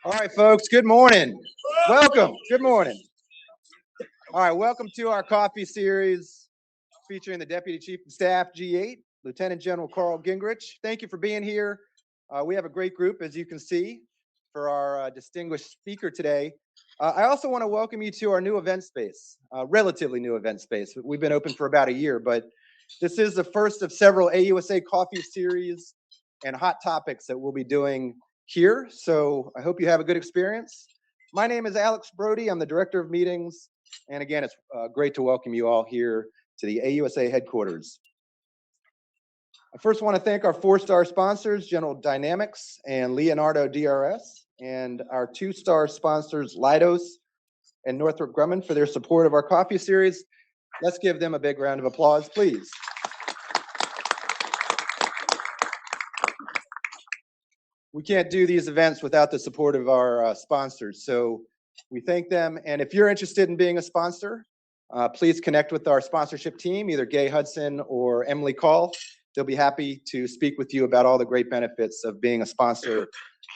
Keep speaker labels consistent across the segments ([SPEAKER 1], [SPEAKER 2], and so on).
[SPEAKER 1] All right, folks, good morning. Welcome. Good morning. All right, welcome to our coffee series featuring the Deputy Chief of Staff, G-8, Lieutenant General Karl Gingrich. Thank you for being here. We have a great group, as you can see, for our distinguished speaker today. I also want to welcome you to our new event space, relatively new event space. We've been open for about a year, but this is the first of several AUSA coffee series and hot topics that we'll be doing here. So I hope you have a good experience. My name is Alex Brody. I'm the Director of Meetings. And again, it's great to welcome you all here to the AUSA headquarters. I first want to thank our 4-star sponsors, General Dynamics and Leonardo DRS, and our 2-star sponsors, Leidos and Northrop Grumman, for their support of our coffee series. Let's give them a big round of applause, please. We can't do these events without the support of our sponsors, so we thank them. And if you're interested in being a sponsor, please connect with our sponsorship team, either Gay Hudson or Emily Call. They'll be happy to speak with you about all the great benefits of being a sponsor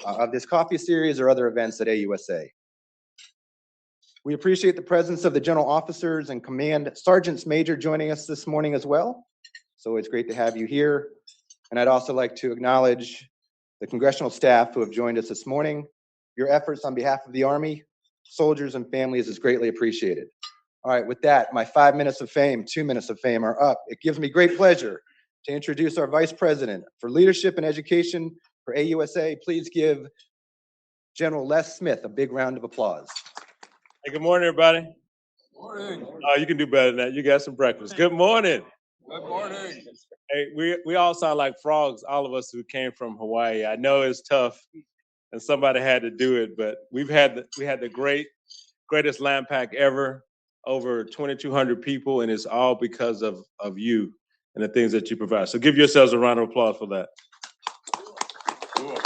[SPEAKER 1] of this coffee series or other events at AUSA. We appreciate the presence of the general officers and command sergeants major joining us this morning as well. So it's great to have you here. And I'd also like to acknowledge the congressional staff who have joined us this morning. Your efforts on behalf of the Army, soldiers, and families is greatly appreciated. All right, with that, my 5 minutes of fame, 2 minutes of fame are up. It gives me great pleasure to introduce our Vice President for Leadership and Education for AUSA. Please give General Les Smith a big round of applause.
[SPEAKER 2] Hey, good morning, everybody.
[SPEAKER 3] Good morning.
[SPEAKER 2] Oh, you can do better than that. You got some breakfast. Good morning.
[SPEAKER 3] Good morning.
[SPEAKER 2] Hey, we all sound like frogs, all of us who came from Hawaii. I know it's tough, and somebody had to do it, but we had the greatest land pack ever, over 2,200 people, and it's all because of you and the things that you provide. So give yourselves a round of applause for that. Cool.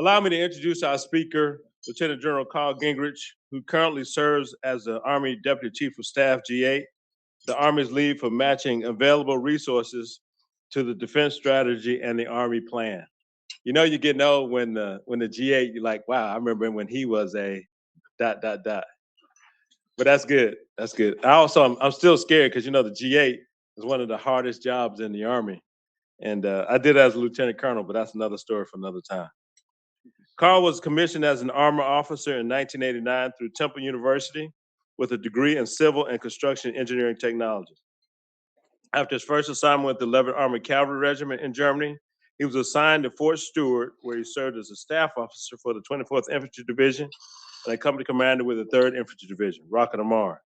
[SPEAKER 2] Allow me to introduce our speaker, Lieutenant General Karl Gingrich, who currently serves as the Army Deputy Chief of Staff, G-8, the Army's lead for matching available resources to the defense strategy and the Army plan. You know, you're getting old when the G-8, you're like, wow, I remember when he was a ... But that's good. That's good. I'm still scared because, you know, the G-8 is one of the hardest jobs in the Army. And I did it as a lieutenant colonel, but that's another story for another time. Karl was commissioned as an armor officer in 1989 through Temple University with a degree in civil and construction engineering technology. After his first assignment with the 11th Armored Cavalry Regiment in Germany, he was assigned to Fort Stewart, where he served as a staff officer for the 24th Infantry Division and a company commander with the 3rd Infantry Division, Rocket of Mars.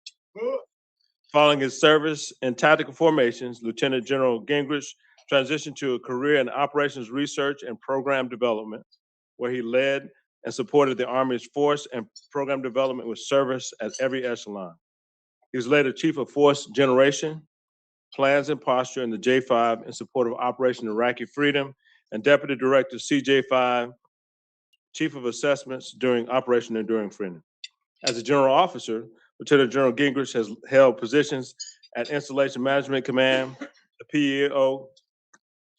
[SPEAKER 2] Following his service in tactical formations, Lieutenant General Gingrich transitioned to a career in operations research and program development, where he led and supported the Army's force and program development with service at every echelon. He was later Chief of Force Generation, Plans and Posture in the J5 in support of Operation Iraqi Freedom, and Deputy Director CJ5, Chief of Assessments during Operation Enduring Freedom. As a general officer, Lieutenant General Gingrich has held positions at Installation Management Command, the PEO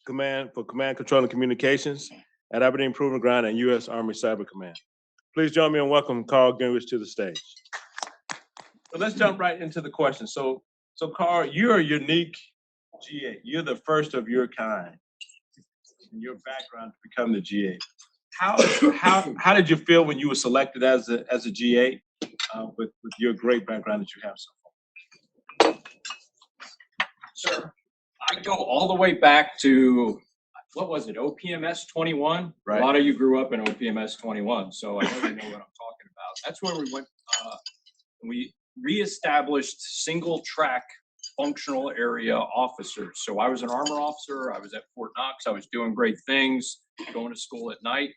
[SPEAKER 2] Command for Command, Control, and Communications at Aberdeen Proving Ground and U.S. Army Cyber Command. Please join me in welcoming Karl Gingrich to the stage. So let's jump right into the question. So Karl, you're a unique G-8. You're the first of your kind in your background to become the G-8. How did you feel when you were selected as a G-8 with your great background that you have so far?
[SPEAKER 4] Sir, I go all the way back to, what was it, OPMS 21?
[SPEAKER 2] Right.
[SPEAKER 4] A lot of you grew up in OPMS 21, so I know you know what I'm talking about. That's where we went, we reestablished single track functional area officers. So I was an armor officer, I was at Fort Knox, I was doing great things, going to school at night,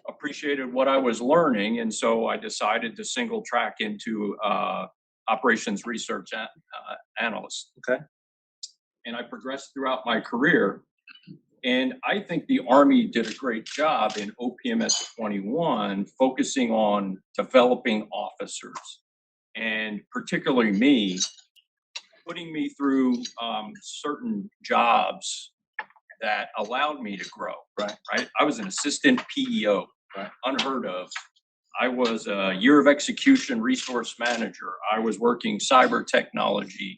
[SPEAKER 4] appreciated what I was learning, and so I decided to single track into operations research analyst.
[SPEAKER 2] Okay.
[SPEAKER 4] And I progressed throughout my career. And I think the Army did a great job in OPMS 21, focusing on developing officers, and particularly me, putting me through certain jobs that allowed me to grow. Right. I was an assistant PEO. unheard of. I was a year of execution resource manager. I was working cyber technology,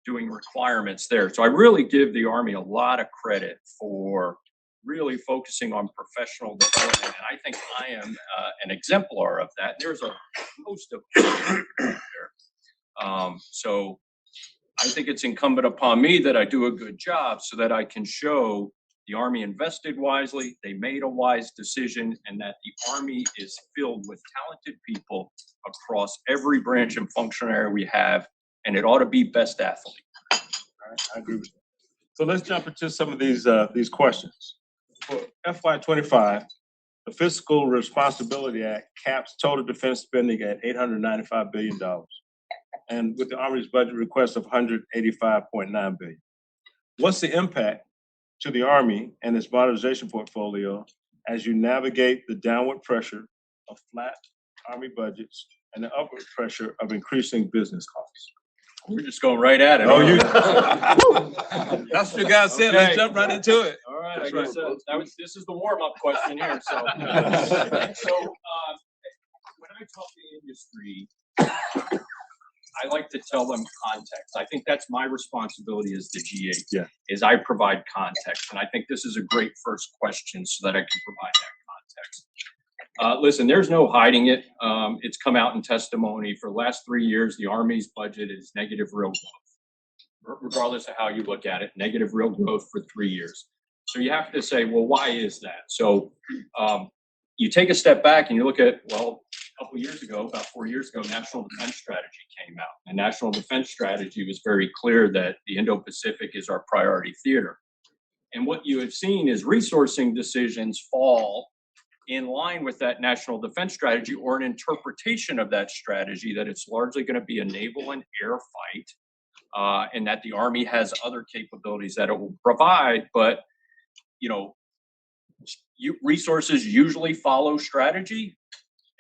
[SPEAKER 4] doing requirements there. So I really give the Army a lot of credit for really focusing on professional development. And I think I am an exemplar of that. There's a host of there. So I think it's incumbent upon me that I do a good job so that I can show the Army invested wisely, they made a wise decision, and that the Army is filled with talented people across every branch and function area we have, and it ought to be best athlete.
[SPEAKER 2] All right, I agree with you. So let's jump into some of these questions. For FY25, the Fiscal Responsibility Act caps total defense spending at $895 billion, and with the Army's budget request of $185.9 billion. What's the impact to the Army and its modernization portfolio as you navigate the downward pressure of flat Army budgets and the upward pressure of increasing business costs?
[SPEAKER 4] We're just going right at it.
[SPEAKER 2] Oh, you.
[SPEAKER 3] That's what you guys said.
[SPEAKER 4] Okay.
[SPEAKER 3] Let's jump right into it.
[SPEAKER 4] All right,
[SPEAKER 3] That's
[SPEAKER 4] I guess this is the warm-up question here. So, when I talk to industry, I like to tell them context. I think that's my responsibility as the G8.
[SPEAKER 2] Yeah.
[SPEAKER 4] Is I provide context, and I think this is a great first question so that I can provide that context. Listen, there's no hiding it. It's come out in testimony. For the last 3 years, the Army's budget is negative real growth. Regardless of how you look at it, negative real growth for 3 years. So you have to say, well, why is that? So you take a step back and you look at, well, a couple of years ago, about 4 years ago, National Defense Strategy came out. And National Defense Strategy was very clear that the Indo-Pacific is our priority theater. And what you have seen is resourcing decisions fall in line with that National Defense Strategy, or an interpretation of that strategy that it's largely going to be a naval and air fight, and that the Army has other capabilities that it will provide. But, you know, resources usually follow strategy,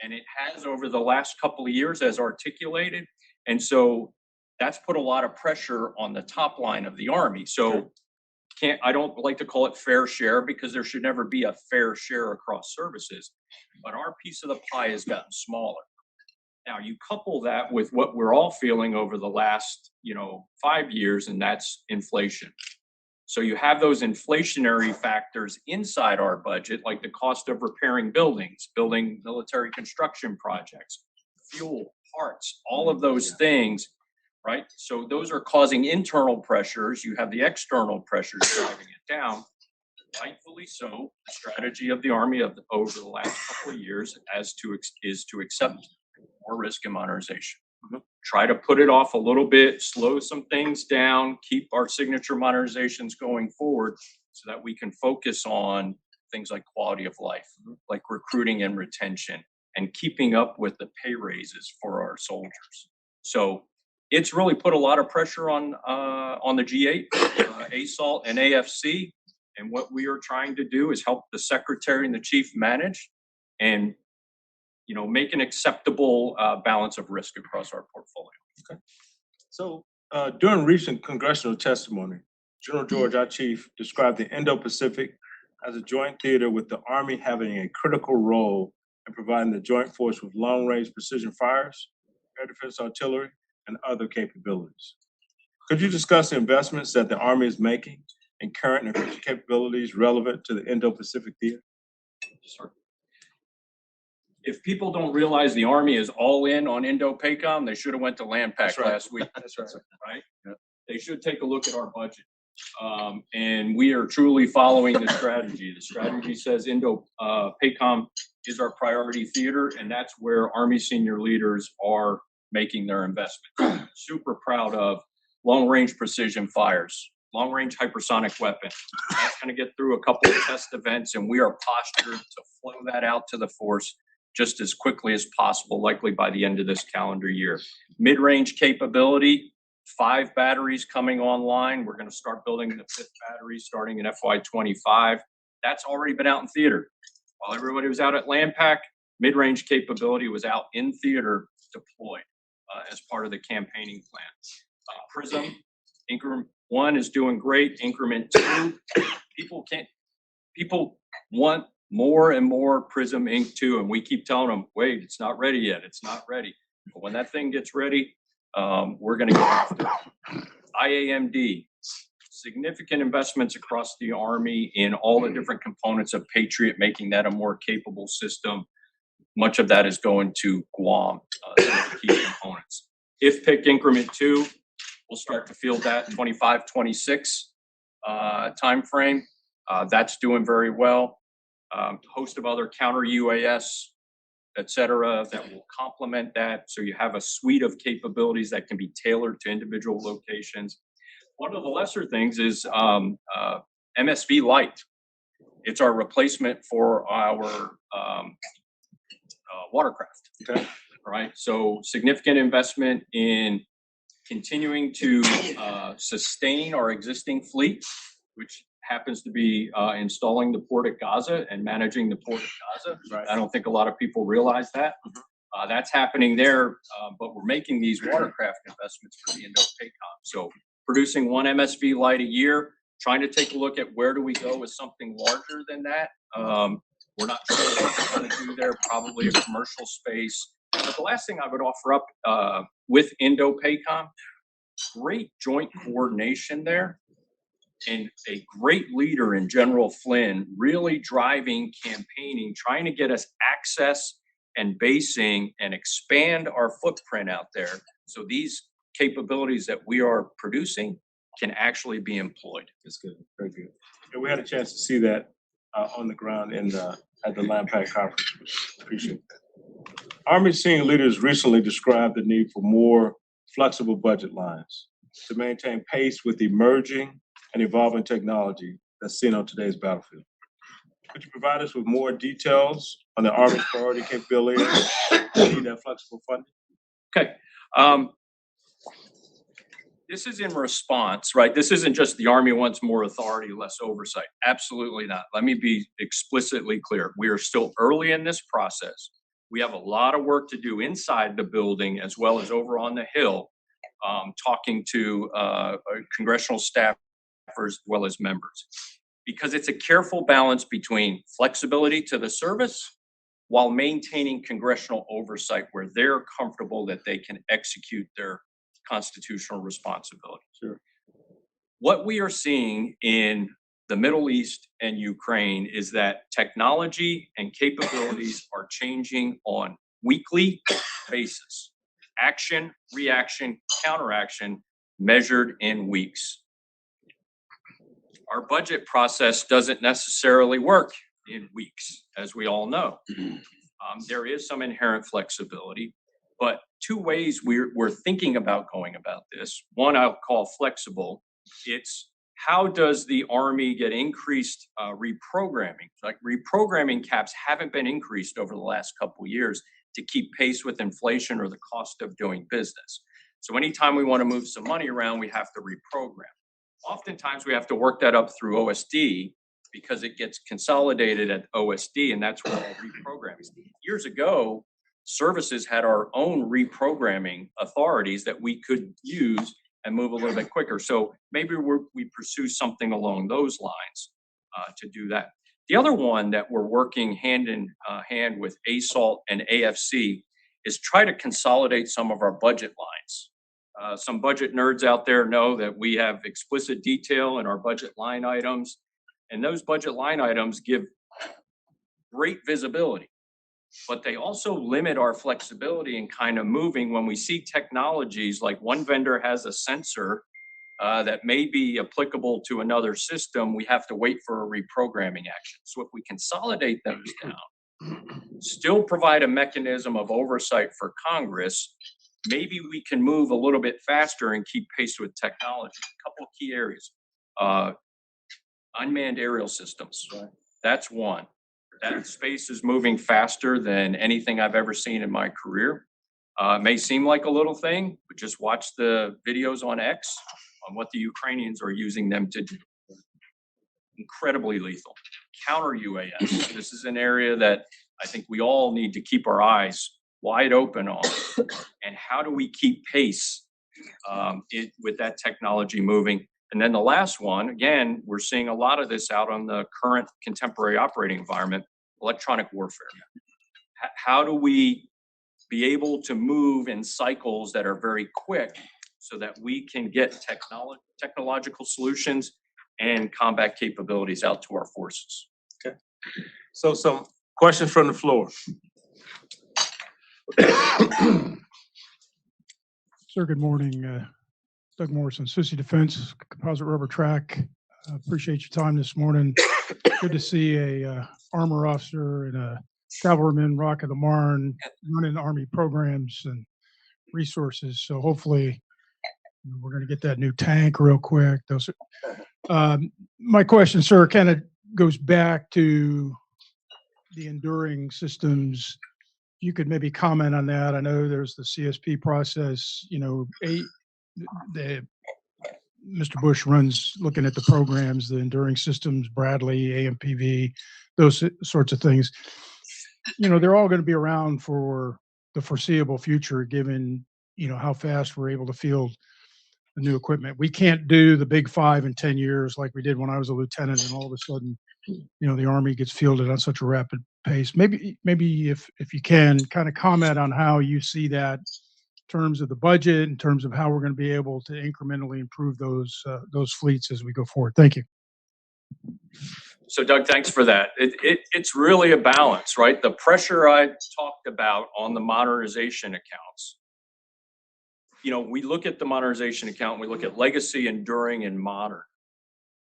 [SPEAKER 4] and it has over the last couple of years as articulated. And so that's put a lot of pressure on the top line of the Army. So I don't like to call it fair share, because there should never be a fair share across services, but our piece of the pie has gotten smaller. Now you couple that with what we're all feeling over the last, 5 years, and that's inflation. So you have those inflationary factors inside our budget, like the cost of repairing buildings, building military construction projects, fuel, parts, all of those things, right? So those are causing internal pressures. You have the external pressures driving it down. Rightfully so. The strategy of the Army over the last couple of years is to accept more risk in modernization. Try to put it off a little bit, slow some things down, keep our signature modernizations going forward so that we can focus on things like quality of life, like recruiting and retention, and keeping up with the pay raises for our soldiers. So it's really put a lot of pressure on the G8, ASALT, and AFC. And what we are trying to do is help the Secretary and the Chief manage and make an acceptable balance of risk across our portfolio.
[SPEAKER 2] Okay. So during recent congressional testimony, General George, our chief, described the Indo-Pacific as a joint theater with the Army having a critical role in providing the joint force with long-range precision fires, air defense artillery, and other capabilities. Could you discuss the investments that the Army is making in current and future capabilities relevant to the Indo-Pacific theater?
[SPEAKER 4] Sure. If people don't realize the Army is all in on Indo-PACOM, they should have went to LANPAC last week. That's right. Yeah. They should take a look at our budget. And we are truly following the strategy. The strategy says Indo-PACOM is our priority theater, and that's where Army senior leaders are making their investment. Super proud of long-range precision fires, long-range hypersonic weapon. That's going to get through a couple of test events, and we are postured to flow that out to the force just as quickly as possible, likely by the end of this calendar year. Mid-range capability, 5 batteries coming online. We're going to start building the 5th battery starting in FY25. That's already been out in theater. While everybody was out at LANPAC, mid-range capability was out in theater deployed as part of the campaigning plan. PRISM, increment 1 is doing great. Increment 2, people want more and more Prism Ink 2, and we keep telling them, wait, it's not ready yet. It's not ready. But when that thing gets ready, we're going to get after it. IAMD, significant investments across the Army in all the different components of Patriot, making that a more capable system. Much of that is going to Guam, some of the key components. If pick increment 2, we'll start to field that 25, 26 timeframe. That's doing very well. Host of other counter UAS, et cetera, that will complement that. So you have a suite of capabilities that can be tailored to individual locations. One of the lesser things is MSV Light. It's our replacement for our watercraft.
[SPEAKER 2] Okay.
[SPEAKER 4] Right. So significant investment in continuing to sustain our existing fleet, which happens to be installing the port at Gaza and managing the port at Gaza.
[SPEAKER 2] Right.
[SPEAKER 4] I don't think a lot of people realize that. That's happening there, but we're making these watercraft investments for the Indo-Pacific. So producing one MSV light a year, trying to take a look at where do we go with something larger than that. We're not sure what we're going to do there, probably a commercial space. But the last thing I would offer up with Indo-PACOM, great joint coordination there, and a great leader in General Flynn, really driving campaigning, trying to get us access and basing and expand our footprint out there. So these capabilities that we are producing can actually be employed.
[SPEAKER 2] That's good. Very good. And we had a chance to see that on the ground at the LAMPAC conference. Appreciate that. Army senior leaders recently described the need for more flexible budget lines to maintain pace with emerging and evolving technology that's seen on today's battlefield. Could you provide us with more details on the Army's priority capability to need that flexible funding?
[SPEAKER 4] Okay. This is in response, right? This isn't just the Army wants more authority, less oversight. Absolutely not. Let me be explicitly clear. We are still early in this process. We have a lot of work to do inside the building as well as over on the Hill, talking to congressional staffers as well as members. Because it's a careful balance between flexibility to the service while maintaining congressional oversight where they're comfortable that they can execute their constitutional responsibility.
[SPEAKER 2] Sure.
[SPEAKER 4] What we are seeing in the Middle East and Ukraine is that technology and capabilities are changing on weekly basis. Action, reaction, counteraction measured in weeks. Our budget process doesn't necessarily work in weeks, as we all know. There is some inherent flexibility, but two ways we're thinking about going about this. One I'll call flexible. It's how does the Army get increased reprogramming? Like reprogramming caps haven't been increased over the last couple of years to keep pace with inflation or the cost of doing business. So anytime we want to move some money around, we have to reprogram. Oftentimes we have to work that up through OSD because it gets consolidated at OSD, and that's where all reprogramming is. Years ago, services had our own reprogramming authorities that we could use and move a little bit quicker. So maybe we pursue something along those lines to do that. The other one that we're working hand in hand with ASALT and AFC is try to consolidate some of our budget lines. Some budget nerds out there know that we have explicit detail in our budget line items, and those budget line items give great visibility, but they also limit our flexibility in kind of moving when we see technologies like one vendor has a sensor that may be applicable to another system. We have to wait for a reprogramming action. So if we consolidate those down, still provide a mechanism of oversight for Congress, maybe we can move a little bit faster and keep pace with technology. A couple of key areas. Unmanned aerial systems. Right. That's one. That space is moving faster than anything I've ever seen in my career. May seem like a little thing, but just watch the videos on X on what the Ukrainians are using them to do. Incredibly lethal. Counter UAS. This is an area that I think we all need to keep our eyes wide open on. And how do we keep pace with that technology moving? And then the last one, again, we're seeing a lot of this out on the current contemporary operating environment, electronic warfare. How do we be able to move in cycles that are very quick so that we can get technological solutions and combat capabilities out to our forces?
[SPEAKER 2] Okay. So some questions from the floor.
[SPEAKER 5] Sir, good morning. Doug Morrison, Sissy Defense, Composite Rubber Track. Appreciate your time this morning. Good to see a armor officer and a cavalryman rocking the Marne, running Army programs and resources. So hopefully we're going to get that new tank real quick. Those are, my question, sir, kind of goes back to the enduring systems. You could maybe comment on that. I know there's the CSP process, you know, Mr. Bush runs looking at the programs, the enduring systems, Bradley, AMPV, those sorts of things. You know, they're all going to be around for the foreseeable future, given, you know, how fast we're able to field the new equipment. We can't do the big 5 in 10 years like we did when I was a lieutenant, and all of a sudden, you know, the Army gets fielded on such a rapid pace. Maybe if you can kind of comment on how you see that in terms of the budget, in terms of how we're going to be able to incrementally improve those fleets as we go forward. Thank you.
[SPEAKER 4] So Doug, thanks for that. It's really a balance, right? The pressure I talked about on the modernization accounts. You know, we look at the modernization account, we look at legacy, enduring, and modern.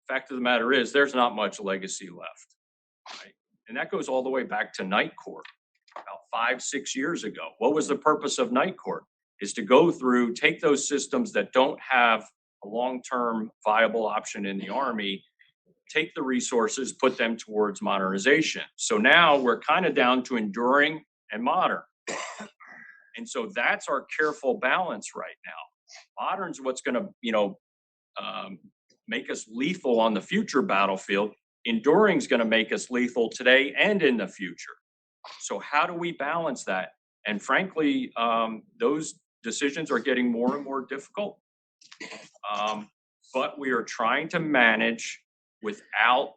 [SPEAKER 4] Fact of the matter is there's not much legacy left, right? And that goes all the way back to Night Court about 5-6 years ago. What was the purpose of Night Court? Is to go through, take those systems that don't have a long-term viable option in the Army, take the resources, put them towards modernization. So now we're kind of down to enduring and modern. And so that's our careful balance right now. Modern's what's going to, you know, make us lethal on the future battlefield. Enduring's going to make us lethal today and in the future. So how do we balance that? And frankly, those decisions are getting more and more difficult. But we are trying to manage without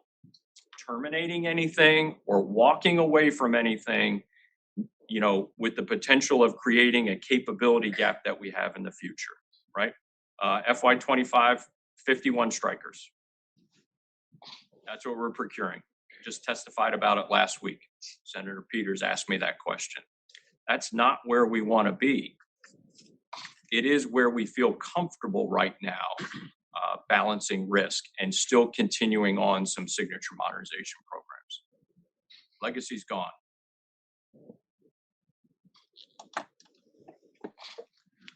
[SPEAKER 4] terminating anything or walking away from anything, you know, with the potential of creating a capability gap that we have in the future, right? FY25, 51 strikers. That's what we're procuring. Just testified about it last week. Senator Peters asked me that question. That's not where we want to be. It is where we feel comfortable right now, balancing risk and still continuing on some signature modernization programs. Legacy's gone.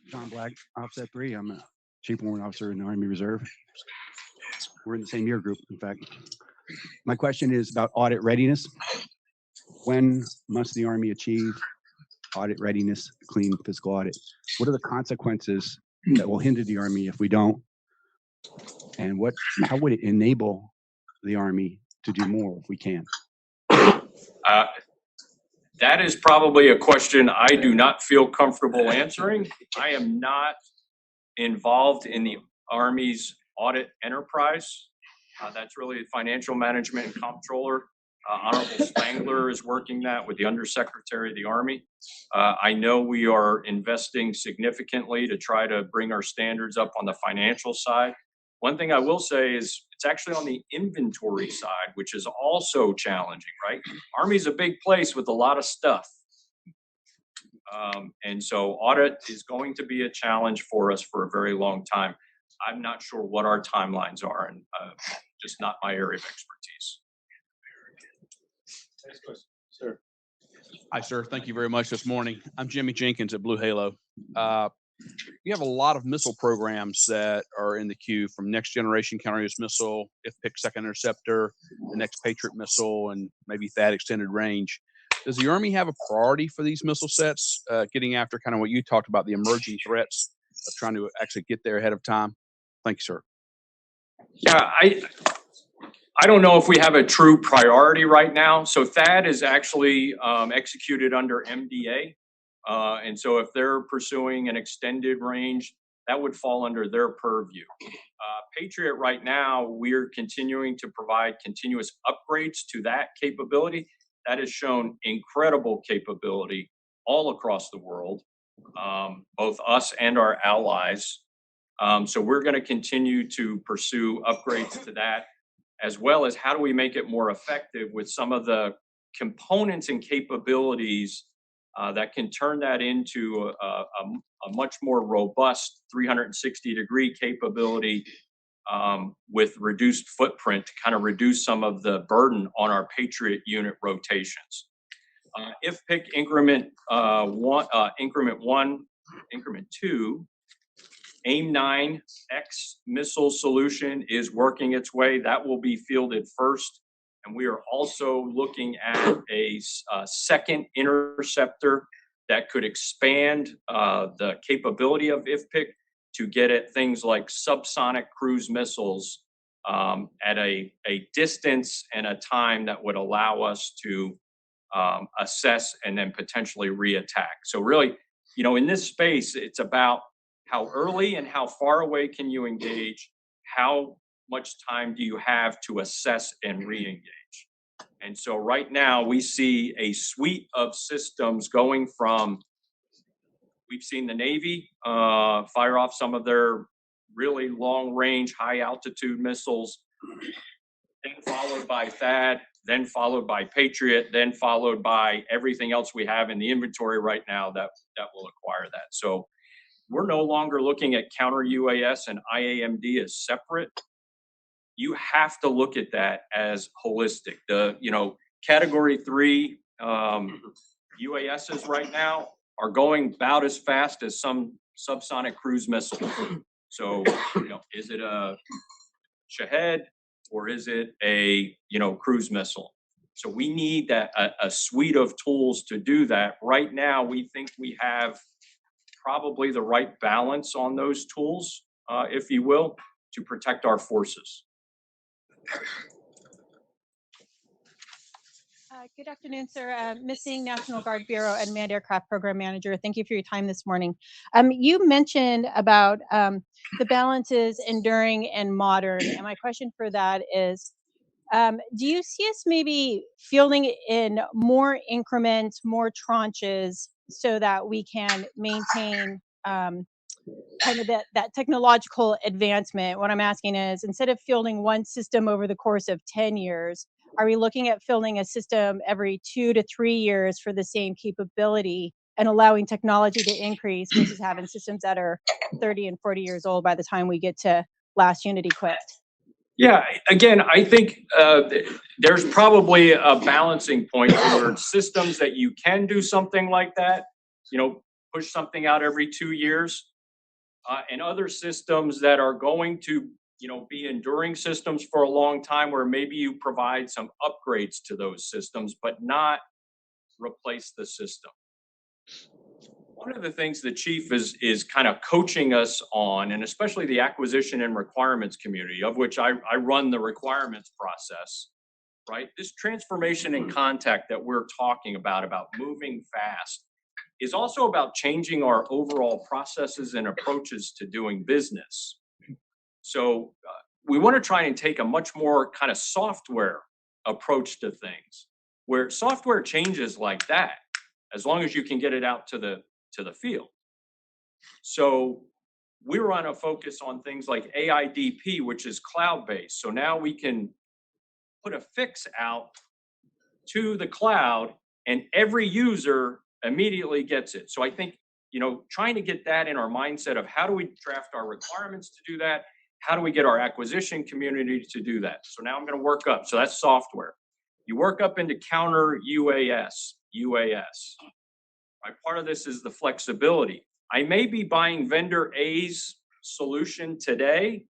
[SPEAKER 6] John Black, Offset 3. I'm a Chief Warrant Officer in the Army Reserve. We're in the same year group, in fact. My question is about audit readiness. When must the Army achieve audit readiness, clean fiscal audit? What are the consequences that will hinder the Army if we don't? And how would it enable the Army to do more if we can?
[SPEAKER 4] That is probably a question I do not feel comfortable answering. I am not involved in the Army's audit enterprise. That's really financial management and comptroller. Honorable Spangler is working that with the Undersecretary of the Army. I know we are investing significantly to try to bring our standards up on the financial side. One thing I will say is it's actually on the inventory side, which is also challenging, right? Army's a big place with a lot of stuff. And so audit is going to be a challenge for us for a very long time. I'm not sure what our timelines are, and just not my area of expertise.
[SPEAKER 2] Next question, sir.
[SPEAKER 7] Hi, sir. Thank you very much this morning. I'm Jimmy Jenkins at Blue Halo. You have a lot of missile programs that are in the queue, from Next Generation Counter-UAS Missile, IFPC Second Interceptor, the next Patriot Missile, and maybe THAAD Extended Range. Does the Army have a priority for these missile sets, getting after kind of what you talked about, the emerging threats of trying to actually get there ahead of time? Thank you, sir.
[SPEAKER 4] Yeah, I don't know if we have a true priority right now. So THAAD is actually executed under MDA. And so if they're pursuing an extended range, that would fall under their purview. Patriot right now, we're continuing to provide continuous upgrades to that capability. that has shown incredible capability all across the world, both us and our allies. So we're going to continue to pursue upgrades to that, as well as how do we make it more effective with some of the components and capabilities that can turn that into a much more robust 360-degree capability with reduced footprint to kind of reduce some of the burden on our Patriot unit rotations. IFPC increment increment 2, AIM-9X missile solution is working its way. That will be fielded first. And we are also looking at a second interceptor that could expand the capability of IFPC to get at things like subsonic cruise missiles at a distance and a time that would allow us to assess and then potentially reattack. So really, in this space, it's about how early and how far away can you engage? How much time do you have to assess and re-engage? And so right now we see a suite of systems going from, we've seen the Navy fire off some of their really long range, high altitude missiles, then followed by THAAD, then followed by Patriot, then followed by everything else we have in the inventory right now that will acquire that. So we're no longer looking at counter UAS and IAMD as separate. You have to look at that as holistic. The category 3 UASs right now are going about as fast as some subsonic cruise missile. So is it a Shahed or is it a cruise missile? So we need a suite of tools to do that. Right now, we think we have probably the right balance on those tools, if you will, to protect our forces.
[SPEAKER 8] Good afternoon, sir. Missing National Guard Bureau and Manned Aircraft Program Manager. Thank you for your time this morning. You mentioned about the balances enduring and modern, and my question for that is, do you see us maybe fielding in more increments, more tranches, so that we can maintain kind of that technological advancement? What I'm asking is, instead of fielding one system over the course of 10 years, are we looking at fielding a system every 2 to 3 years for the same capability and allowing technology to increase versus having systems that are 30 and 40 years old by the time we get to last unit equipped?
[SPEAKER 4] Yeah, again, I think there's probably a balancing point for systems that you can do something like that, push something out every 2 years, and other systems that are going to be enduring systems for a long time, where maybe you provide some upgrades to those systems, but not replace the system. One of the things the chief is kind of coaching us on, and especially the acquisition and requirements community, of which I run the requirements process, right? This transformation in contact that we're talking about moving fast, is also about changing our overall processes and approaches to doing business. So we want to try and take a much more kind of software approach to things, where software changes like that, as long as you can get it out to the field. So we want to focus on things like AIDP, which is cloud-based. So now we can put a fix out to the cloud and every user immediately gets it. So I think, trying to get that in our mindset of how do we draft our requirements to do that? How do we get our acquisition community to do that? So now I'm going to work up. So that's software. You work up into counter UAS. Right? Part of this is the flexibility. I may be buying vendor A's solution today,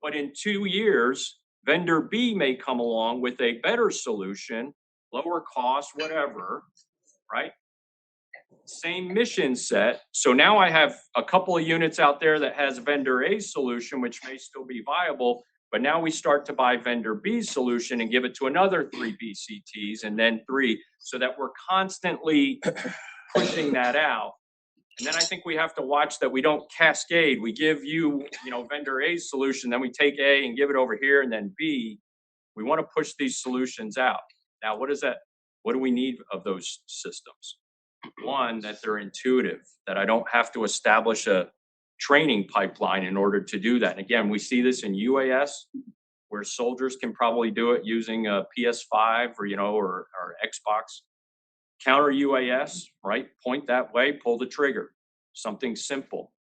[SPEAKER 4] but in 2 years, vendor B may come along with a better solution, lower cost, whatever, right? Same mission set. So now I have a couple of units out there that has vendor A's solution, which may still be viable, but now we start to buy vendor B's solution and give it to another 3 BCTs and then 3, so that we're constantly pushing that out. And then I think we have to watch that we don't cascade. We give you, vendor A's solution, then we take A and give it over here, and then B. We want to push these solutions out. Now, what does that What do we need of those systems? One, that they're intuitive, that I don't have to establish a training pipeline in order to do that. And again, we see this in UAS, where soldiers can probably do it using a PS5 or, or Xbox. Counter UAS, right? Point that way, pull the trigger. Something simple.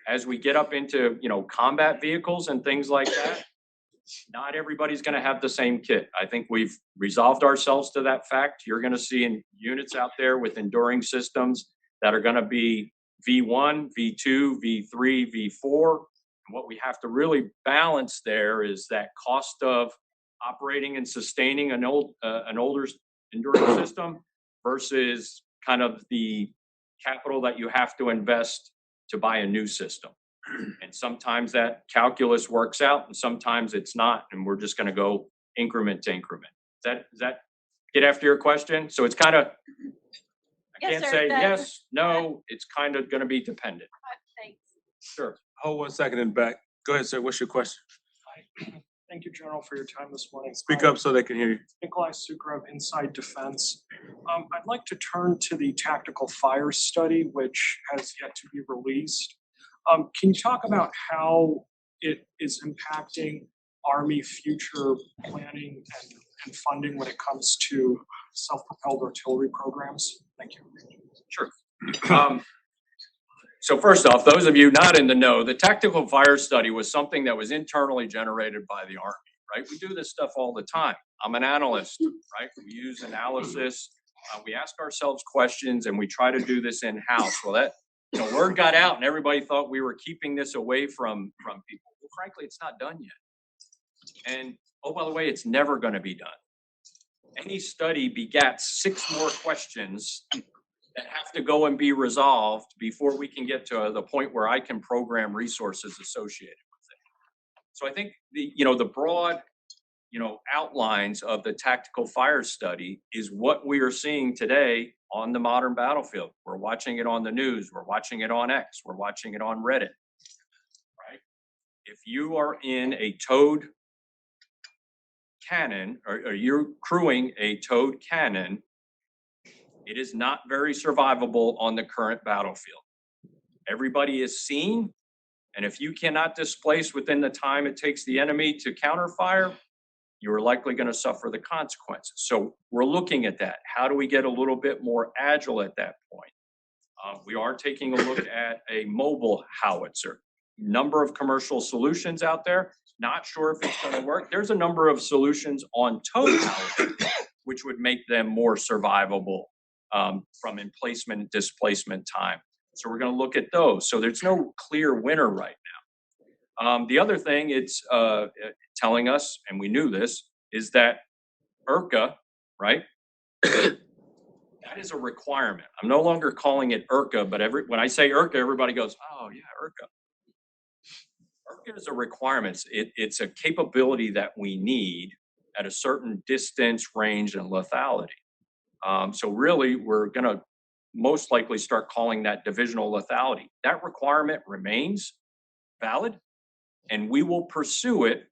[SPEAKER 4] As we get up into, combat vehicles and things like that, not everybody's going to have the same kit. I think we've resolved ourselves to that fact. You're going to see in units out there with enduring systems that are going to be V1, V2, V3, V4. And what we have to really balance there is that cost of operating and sustaining an older enduring system versus kind of the capital that you have to invest to buy a new system. And sometimes that calculus works out and sometimes it's not. And we're just going to go increment to increment. Does that get after your question? So it's kind of, I
[SPEAKER 8] Yes,
[SPEAKER 4] can't
[SPEAKER 8] sir,
[SPEAKER 4] say
[SPEAKER 8] that-
[SPEAKER 4] yes, no, it's kind of going to be dependent.
[SPEAKER 8] Thanks.
[SPEAKER 4] Sure.
[SPEAKER 2] Hold 1 second in back. Go ahead, sir. What's your question?
[SPEAKER 9] Thank you, General, for your time this morning.
[SPEAKER 2] Speak up so they can hear you.
[SPEAKER 9] Nikolai Sukrov, Inside Defense. I'd like to turn to the tactical fire study, which has yet to be released. Can you talk about how it is impacting Army future planning and funding when it comes to self-propelled artillery programs? Thank you.
[SPEAKER 4] Sure. So first off, those of you not in the know, the tactical fire study was something that was internally generated by the Army, right? We do this stuff all the time. I'm an analyst, right? We use analysis. We ask ourselves questions and we try to do this in-house. Well, that word got out and everybody thought we were keeping this away from people. Well, frankly, it's not done yet. And oh, by the way, it's never going to be done. Any study begats 6 more questions that have to go and be resolved before we can get to the point where I can program resources associated with it. So I think the broad, outlines of the tactical fire study is what we are seeing today on the modern battlefield. We're watching it on the news. We're watching it on X. We're watching it on Reddit, right? If you are in a towed cannon or you're crewing a towed cannon, it is not very survivable on the current battlefield. Everybody is seen, and if you cannot displace within the time it takes the enemy to counterfire, you are likely going to suffer the consequences. So we're looking at that. How do we get a little bit more agile at that point? We are taking a look at a mobile howitzer. Number of commercial solutions out there. Not sure if it's going to work. There's a number of solutions on towed howitzers which would make them more survivable from emplacement and displacement time. So we're going to look at those. So there's no clear winner right now. The other thing it's telling us, and we knew this, is that IRCA, right? That is a requirement. I'm no longer calling it IRCA, but when I say IRCA, everybody goes, oh yeah, IRCA. IRCA is a requirement. It's a capability that we need at a certain distance, range, and lethality. So really, we're going to most likely start calling that divisional lethality. That requirement remains valid, and we will pursue it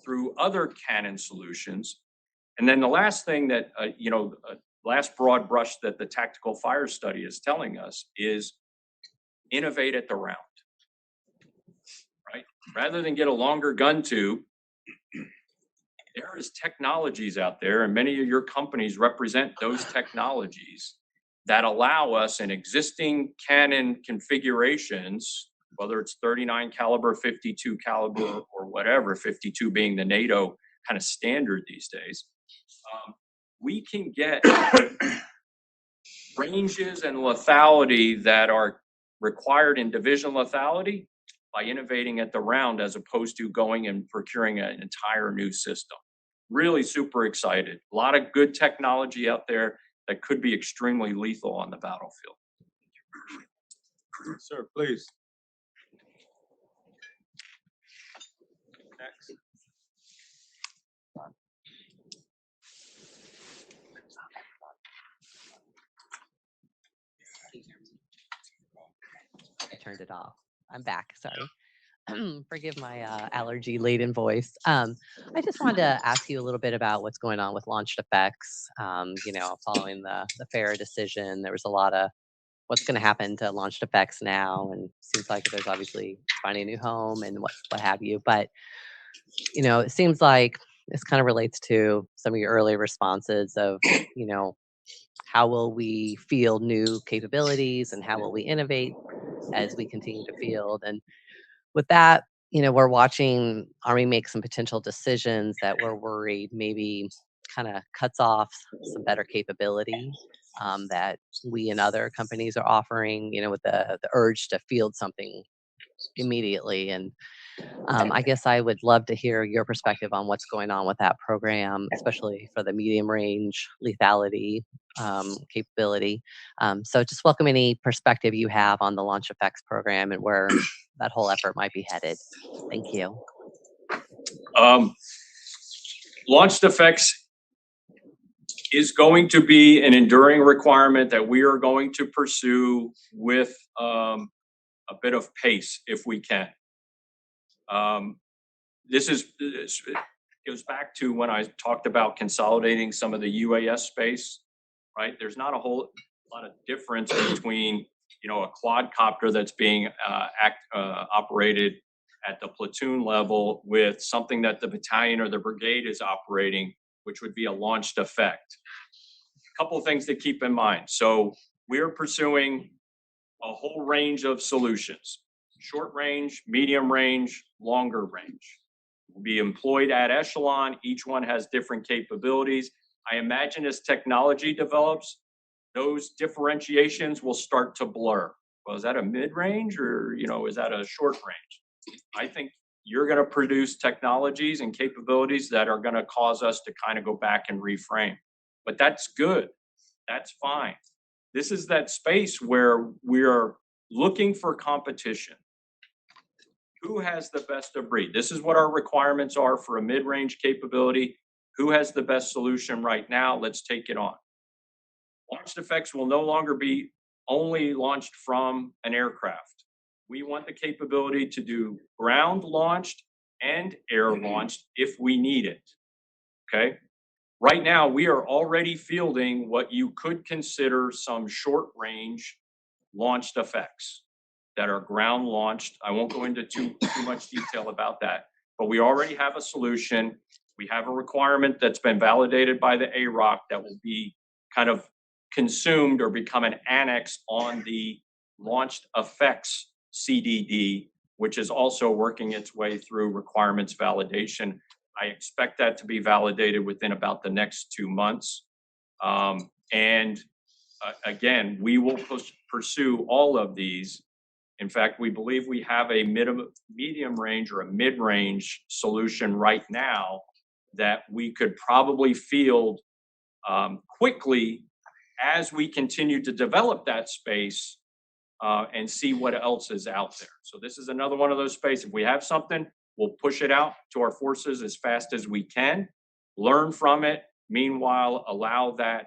[SPEAKER 4] through other cannon solutions. And then the last thing that, last broad brush that the tactical fire study is telling us is innovate at the round, right? Rather than get a longer gun tube, there is technologies out there, and many of your companies represent those technologies that allow us in existing cannon configurations, whether it's 39 caliber, 52 caliber, or whatever, 52 being the NATO kind of standard these days, we can get ranges and lethality that are required in division lethality by innovating at the round as opposed to going and procuring an entire new system. Really super excited. A lot of good technology out there that could be extremely lethal on the battlefield.
[SPEAKER 2] Sir, please. Next.
[SPEAKER 10] I turned it off. I'm back, sorry. Forgive my allergy-laden voice. I just wanted to ask you a little bit about what's going on with launched effects. Following the FARA decision, there was a lot of what's going to happen to launched effects now, and seems like there's obviously finding a new home and what have you. But it seems like this kind of relates to some of your early responses of how will we field new capabilities and how will we innovate as we continue to field. And with that, we're watching Army make some potential decisions that we're worried maybe kind of cuts off some better capability that we and other companies are offering, with the urge to field something immediately. And I guess I would love to hear your perspective on what's going on with that program, especially for the medium range lethality capability. So just welcome any perspective you have on the launch effects program and where that whole effort might be headed. Thank you.
[SPEAKER 4] Launched effects is going to be an enduring requirement that we are going to pursue with a bit of pace if we can. It goes back to when I talked about consolidating some of the UAS space, right? There's not a whole lot of difference between, a quadcopter that's being operated at the platoon level with something that the battalion or the brigade is operating, which would be a launched effect. A couple of things to keep in mind. So we're pursuing a whole range of solutions: short range, medium range, longer range. Will be employed at echelon. Each one has different capabilities. I imagine as technology develops, those differentiations will start to blur. Well, is that a mid-range or, is that a short range? I think you're going to produce technologies and capabilities that are going to cause us to kind of go back and reframe. But that's good. That's fine. This is that space where we're looking for competition. Who has the best of breed? This is what our requirements are for a mid-range capability. Who has the best solution right now? Let's take it on. Launched effects will no longer be only launched from an aircraft. We want the capability to do ground launched and air launched if we need it. Okay. Right now, we are already fielding what you could consider some short range launched effects that are ground launched. I won't go into too much detail about that, but we already have a solution. We have a requirement that's been validated by the AROC that will be kind of consumed or become an annex on the launched effects CDD, which is also working its way through requirements validation. I expect that to be validated within about the next 2 months. Again, we will pursue all of these. In fact, we believe we have a medium range or a mid-range solution right now that we could probably field quickly as we continue to develop that space and see what else is out there. So this is another one of those spaces. If we have something, we'll push it out to our forces as fast as we can, learn from it. Meanwhile, allow that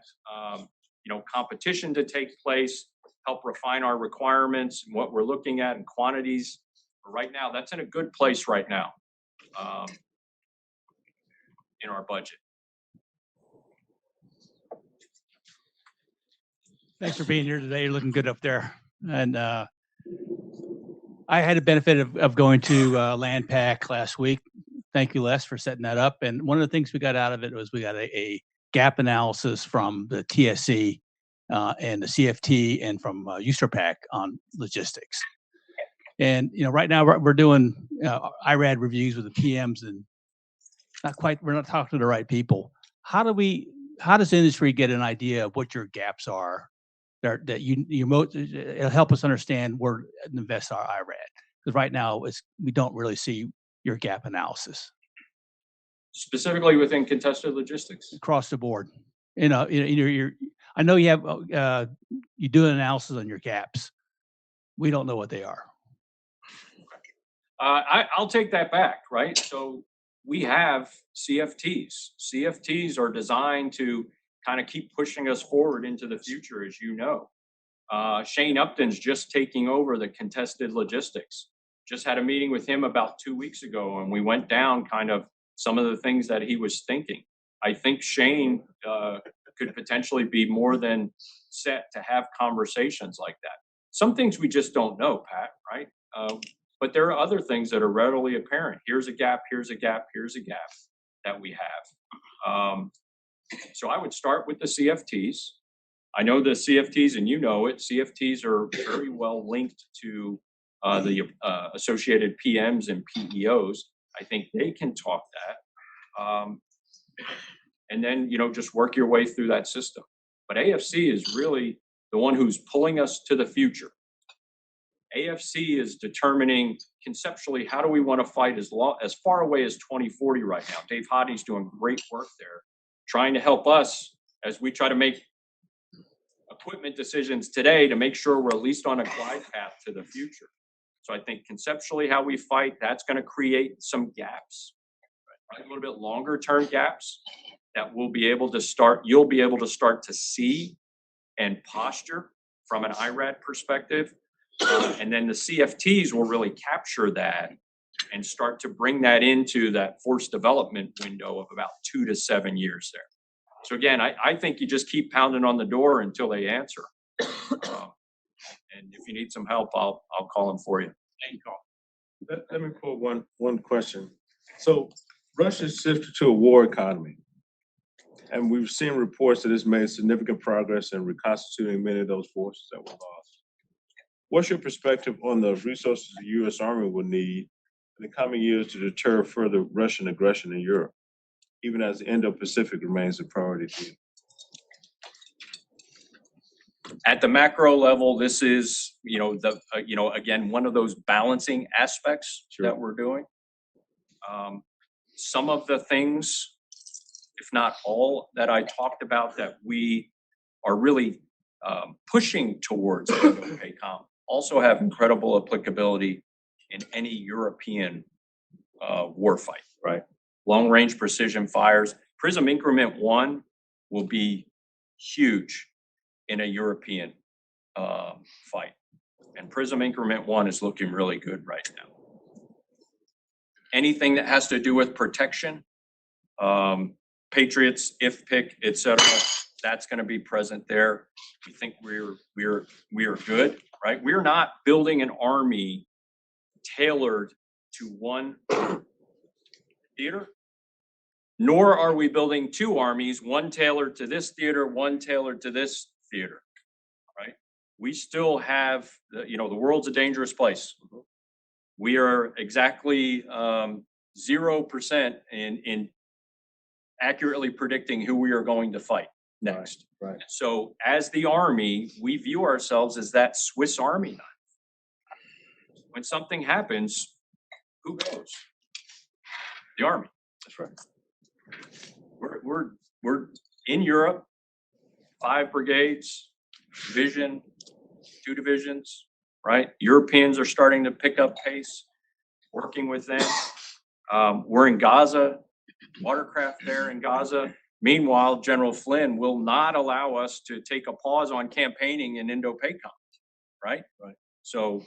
[SPEAKER 4] competition to take place, help refine our requirements and what we're looking at and quantities. But right now, that's in a good place right now in our budget.
[SPEAKER 11] Thanks for being here today. You're looking good up there. And I had the benefit of going to LandPAC last week. Thank you, Les, for setting that up. And one of the things we got out of it was we got a gap analysis from the TSC and the CFT and from USTRPAC on logistics. And, right now we're doing IRAD reviews with the PMs and we're not talking to the right people. How does the industry get an idea of what your gaps are that it'll help us understand where to invest our IRAD? Because right now we don't really see your gap analysis.
[SPEAKER 4] Specifically within contested logistics?
[SPEAKER 11] Across the board. I know you have, you do an analysis on your gaps. We don't know what they are.
[SPEAKER 4] I'll take that back, right? So we have CFTs. CFTs are designed to kind of keep pushing us forward into the future, as you know. Shane Upton's just taking over the contested logistics. just had a meeting with him about 2 weeks ago, and we went down kind of some of the things that he was thinking. I think Shane could potentially be more than set to have conversations like that. Some things we just don't know, Pat, right? But there are other things that are readily apparent. Here's a gap, here's a gap, here's a gap that we have. So I would start with the CFTs. I know the CFTs, and you know it, CFTs are very well linked to the associated PMs and PEOs. I think they can talk that. And then, you know, just work your way through that system. But AFC is really the one who's pulling us to the future. AFC is determining conceptually how do we want to fight as far away as 2040 right now. Dave Hodney's doing great work there, trying to help us as we try to make equipment decisions today to make sure we're at least on a glide path to the future. So I think conceptually how we fight, that's going to create some gaps, right? A little bit longer term gaps that we'll be able to start, you'll be able to start to see and posture from an IRAD perspective. And then the CFTs will really capture that and start to bring that into that force development window of about 2 to 7 years there. So again, I think you just keep pounding on the door until they answer. And if you need some help, I'll call them for you.
[SPEAKER 2] Thank you, Carl. Let me put one question. So Russia's shifted to a war economy, and we've seen reports that it's made significant progress in reconstituting many of those forces that were lost. What's your perspective on the resources the U.S. Army will need in the coming years to deter further Russian aggression in Europe, even as the Indo-Pacific remains a priority to you?
[SPEAKER 4] At the macro level, this is, you know, again, one of those balancing aspects that we're doing. Some of the things, if not all, that I talked about that we are really pushing towards Indo-PACOM also have incredible applicability in any European warfight, right? Long-range precision fires. PRISM Increment 1 will be huge in a European fight. And PRISM Increment 1 is looking really good right now. Anything that has to do with protection, Patriots, IFPC, et cetera, that's going to be present there. We think we're good, right? We're not building an army tailored to one theater, nor are we building two armies, one tailored to this theater, one tailored to this theater, right? We still have, the world's a dangerous place. We are exactly 0% in accurately predicting who we are going to fight next.
[SPEAKER 2] Right.
[SPEAKER 4] So as the Army, we view ourselves as that Swiss Army knife. When something happens, who goes? The Army.
[SPEAKER 2] That's right.
[SPEAKER 4] We're in Europe, 5 brigades, division, 2 divisions, right? Europeans are starting to pick up pace, working with them. We're in Gaza, watercraft there in Gaza. Meanwhile, General Flynn will not allow us to take a pause on campaigning in Indo-PACOM, right?
[SPEAKER 2] Right.
[SPEAKER 4] So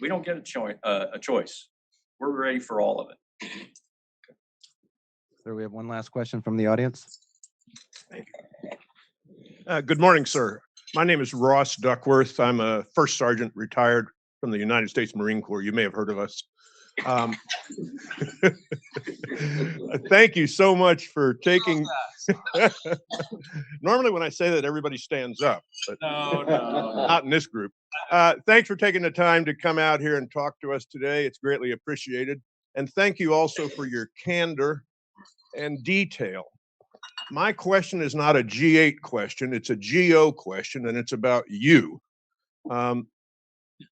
[SPEAKER 4] we don't get a choice. We're ready for all of it.
[SPEAKER 1] So we have one last question from the audience.
[SPEAKER 12] Good morning, sir. My name is Ross Duckworth. I'm a first sergeant retired from the United States Marine Corps. You may have heard of us. Thank you so much for taking. Normally, when I say that, everybody stands up, but
[SPEAKER 2] No.
[SPEAKER 12] not in this group. Thanks for taking the time to come out here and talk to us today. It's greatly appreciated. And thank you also for your candor and detail. My question is not a G-8 question, it's a GO question, and it's about you.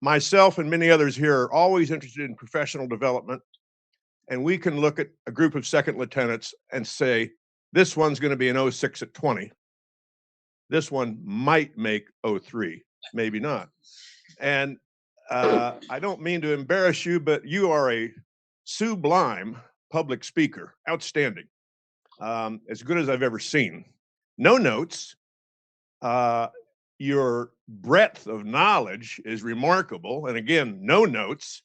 [SPEAKER 12] Myself and many others here are always interested in professional development, and we can look at a group of second lieutenants and say, this one's going to be an 06 at 20. This one might make 03, maybe not. And I don't mean to embarrass you, but you are a sublime public speaker, outstanding, as good as I've ever seen. No notes. Your breadth of knowledge is remarkable. And again, no notes.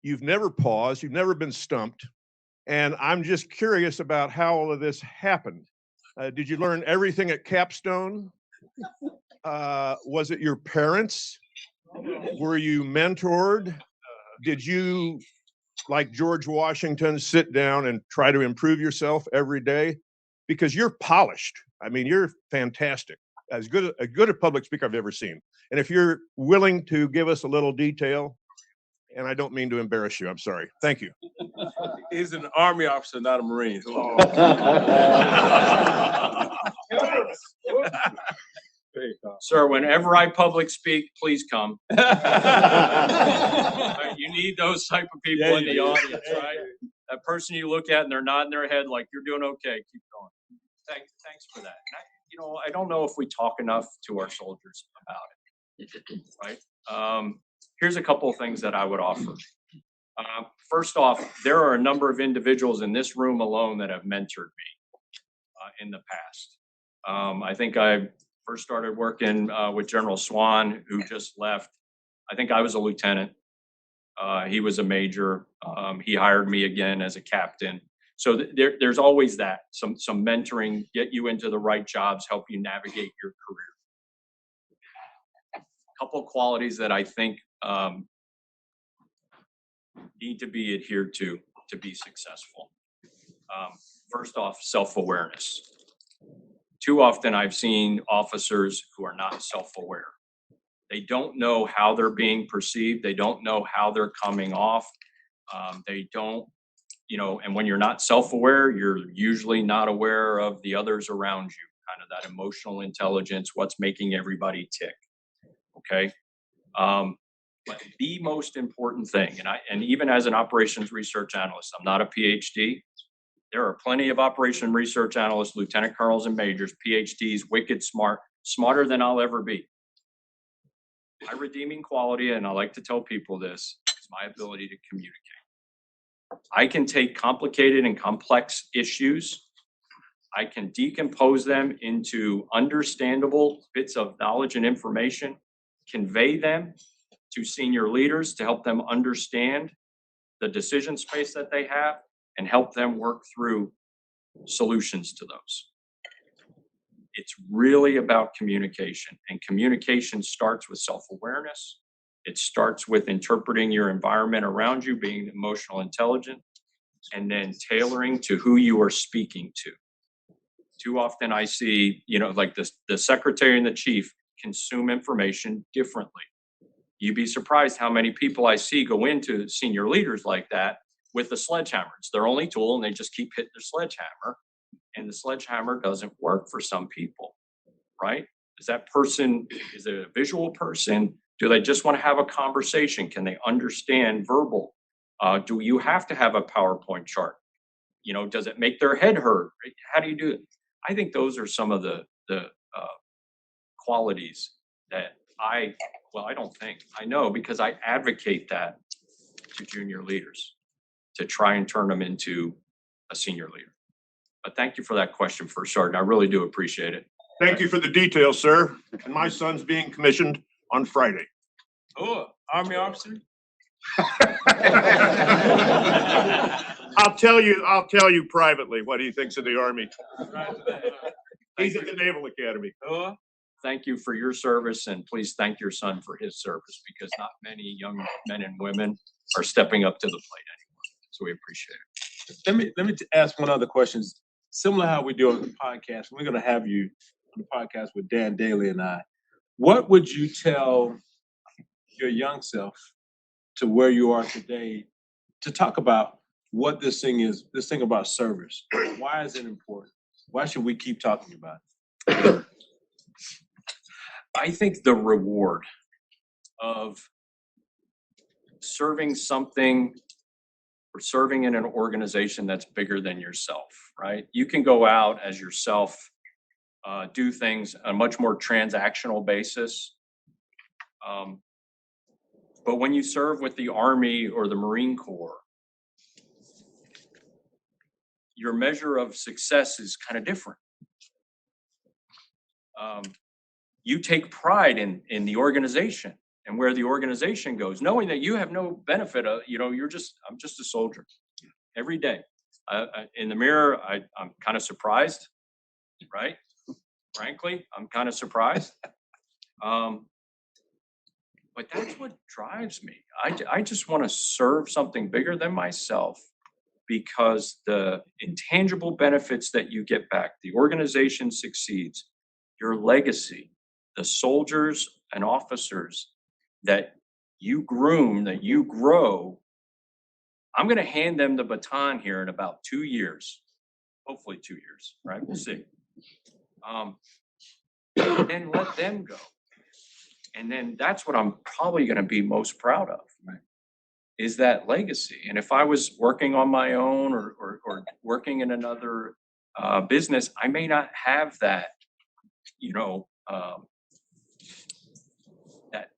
[SPEAKER 12] You've never paused. You've never been stumped. And I'm just curious about how all of this happened. Did you learn everything at Capstone? Was it your parents? Were you mentored? Did you, like George Washington, sit down and try to improve yourself every day? Because you're polished. I mean, you're fantastic. As good a public speaker I've ever seen. And if you're willing to give us a little detail, and I don't mean to embarrass you, I'm sorry. Thank you.
[SPEAKER 2] He's an Army officer, not a Marine.
[SPEAKER 4] Sir, whenever I public speak, please come. You need those type of people in the audience, right? That person you look at and they're nodding their head like you're doing okay. Keep going. Thanks for that. And I don't know if we talk enough to our soldiers about it, right? Here's a couple of things that I would offer. First off, there are a number of individuals in this room alone that have mentored me in the past. I think I first started working with General Swan, who just left. I think I was a lieutenant. He was a major. He hired me again as a captain. So there's always that, some mentoring, get you into the right jobs, help you navigate your career. A couple of qualities that I think need to be adhered to be successful. First off, self-awareness. Too often I've seen officers who are not self-aware. They don't know how they're being perceived. They don't know how they're coming off. They don't, and when you're not self-aware, you're usually not aware of the others around you, kind of that emotional intelligence, what's making everybody tick. Okay. But the most important thing, and even as an operations research analyst, I'm not a PhD. There are plenty of operation research analysts, lieutenant colonels and majors, PhDs, wicked smart, smarter than I'll ever be. My redeeming quality, and I like to tell people this, is my ability to communicate. I can take complicated and complex issues. I can decompose them into understandable bits of knowledge and information, convey them to senior leaders to help them understand the decision space that they have and help them work through solutions to those. It's really about communication, and communication starts with self-awareness. It starts with interpreting your environment around you, being emotional intelligent, and then tailoring to who you are speaking to. Too often I see, like the secretary and the chief consume information differently. You'd be surprised how many people I see go into senior leaders like that with the sledgehammer. It's their only tool, and they just keep hitting their sledgehammer. And the sledgehammer doesn't work for some people, right? Is it a visual person? Do they just want to have a conversation? Can they understand verbal? Do you have to have a PowerPoint chart? Does it make their head hurt? How do you do it? I think those are some of the qualities that I know, because I advocate that to junior leaders to try and turn them into a senior leader. But thank you for that question, First Sergeant. I really do appreciate it.
[SPEAKER 12] Thank you for the details, sir. And my son's being commissioned on Friday.
[SPEAKER 2] Oh, Army officer?
[SPEAKER 12] I'll tell you privately what he thinks of the Army. He's at the Naval Academy.
[SPEAKER 4] Thank you for your service, and please thank your son for his service, because not many young men and women are stepping up to the plate anymore. So we appreciate it.
[SPEAKER 2] Let me ask one other question. Similar to how we do on the podcast, we're going to have you on the podcast with Dan Daly and I. What would you tell your young self to where you are today to talk about what this thing about service? Why is it important? Why should we keep talking about it?
[SPEAKER 4] I think the reward of serving something or serving in an organization that's bigger than yourself, right? You can go out as yourself, do things on a much more transactional basis. But when you serve with the Army or the Marine Corps, your measure of success is kind of different. You take pride in the organization. and where the organization goes, knowing that you have no benefit of, I'm just a soldier every day. In the mirror, I'm kind of surprised, right? Frankly, I'm kind of surprised. But that's what drives me. I just want to serve something bigger than myself, because the intangible benefits that you get back, the organization succeeds, your legacy, the soldiers and officers that you groom, that you grow. I'm going to hand them the baton here in about 2 years, hopefully 2 years, right? We'll see. And then let them go. And then that's what I'm probably going to be most proud of, right? Is that legacy. And if I was working on my own or working in another business, I may not have that,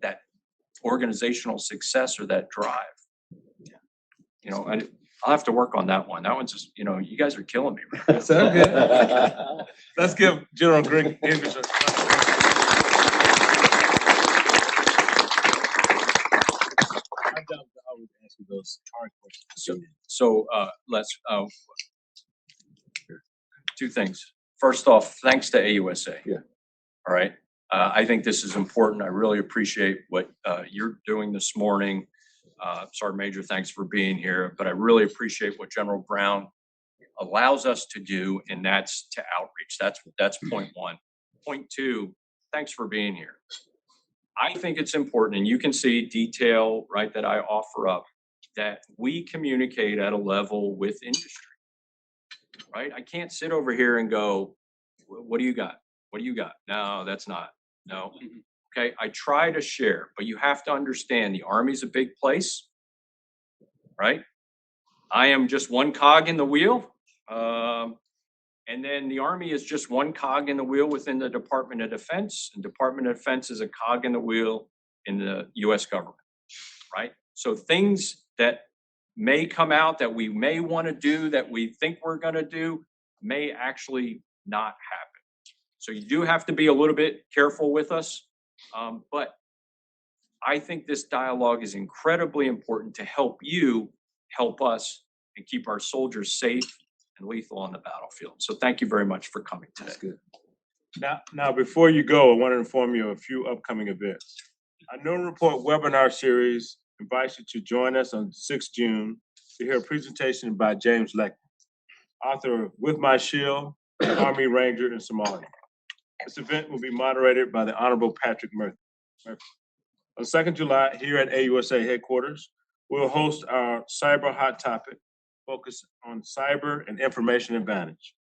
[SPEAKER 4] that organizational success or that drive. I'll have to work on that one. That one's just, you guys are killing me. Right?
[SPEAKER 2] Sounds good. Let's give General Gingrich ask you those hard questions.
[SPEAKER 4] So let's two things. First off, thanks to AUSA.
[SPEAKER 2] Yeah.
[SPEAKER 4] All right. I think this is important. I really appreciate what you're doing this morning. Sergeant Major, thanks for being here. But I really appreciate what General Brown allows us to do, and that's to outreach. That's point one. Point two, thanks for being here. I think it's important, and you can see detail, right, that I offer up, that we communicate at a level with industry, right? I can't sit over here and go, what do you got? What do you got? No, that's not. No. Okay, I try to share, but you have to understand the Army's a big place, right? I am just one cog in the wheel. And then the Army is just one cog in the wheel within the Department of Defense, and Department of Defense is a cog in the wheel in the US government, right? So things that may come out that we may want to do, that we think we're going to do, may actually not happen. So you do have to be a little bit careful with us. But I think this dialogue is incredibly important to help you help us and keep our soldiers safe and lethal on the battlefield. So thank you very much for coming today.
[SPEAKER 2] That's good. Now, before you go, I want to inform you of a few upcoming events. Our Noon Report webinar series invites you to join us on 6 June to hear a presentation by James Leck, author of With My Shield, Army Ranger in Somalia. This event will be moderated by the Honorable Patrick Murphy. On 2nd July, here at AUSA headquarters, we'll host our Cyber Hot Topic, focused on cyber and information advantage.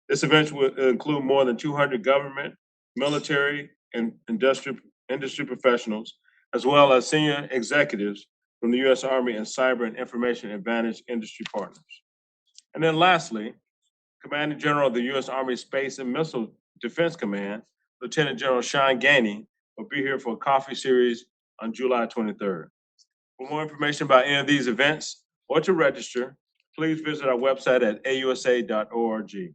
[SPEAKER 2] This event will include more than 200 government, military, and industry professionals, as well as senior executives from the U.S. Army and cyber and information advantage industry partners. And then lastly, Commanding General of the U.S. Army Space and Missile Defense Command, Lieutenant General Sean Gainey, will be here for a coffee series on July 23rd. For more information about any of these events or to register, please visit our website at ausa.org.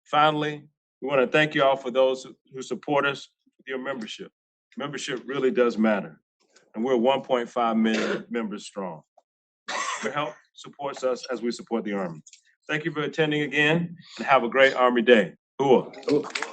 [SPEAKER 2] Finally, we want to thank you all for those who support us with your membership. Membership really does matter, and we're 1.5 million members strong. Your help supports us as we support the Army. Thank you for attending again, and have a great Army Day. Hooah.